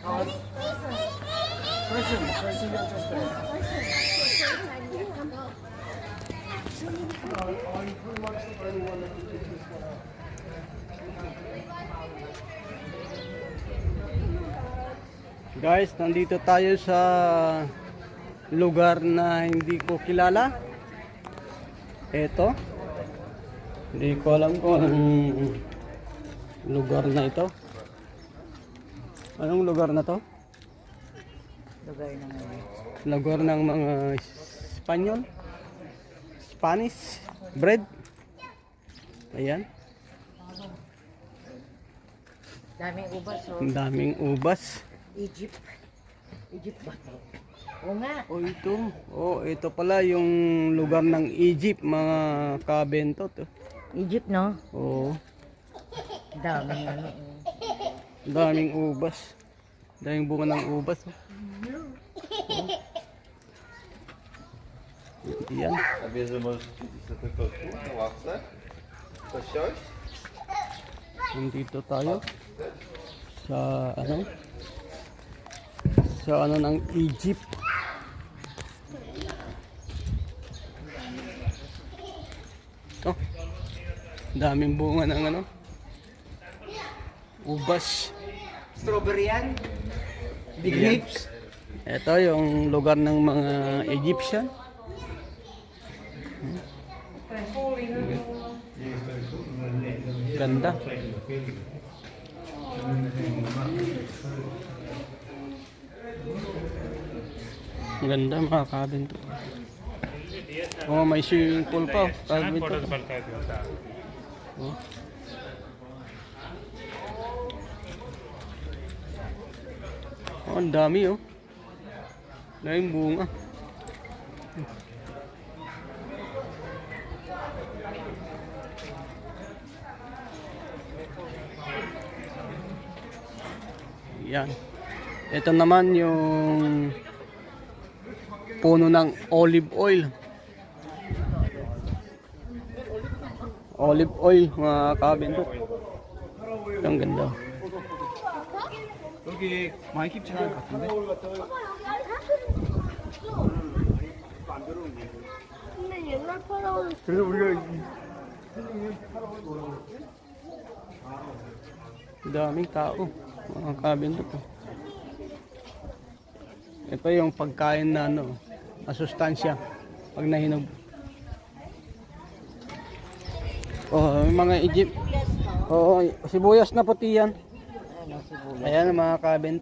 Person just there. I'm pretty much the only one that can do this one. Guys, nandito tayo sa lugar na hindi ko kilala. Ito. Hindi ko alam kung anong lugar na ito. Anong lugar na to? Lugar ng mga Espanyol. Spanish bread. Ayan. Daming ubas, oh. Ang daming ubas. Egypt. Egypt ba to? Oo nga. Ito pala yung lugar ng Egypt, mga kabento to. Egypt, no? Oo. Daming ano. Daming ubas. Daming bunga ng ubas. Yan. Nandito tayo sa ng Egypt. Oh, daming bunga ng ubas. Strawberry yan? Big grapes? Ito yung lugar ng mga Egyptian. Ganda. Ang ganda mga kabento. Oh, may swimming pool pa. Kabento. Oh. Oh, ang dami oh. Daming bunga. Yan. Ito naman yung puno ng olive oil. Olive oil mga kabento. Ang ganda. 여기 많이 깊지 않을 것 같은데? 근데 옛날 파라오 그래서 우리가 Daming tao. Mga kabento to. Ito yung pagkain na masustansya pag nahinog. Oh, yung mga Egypt. Oo, sibuyas na puti yan. Ayan ang mga kabento.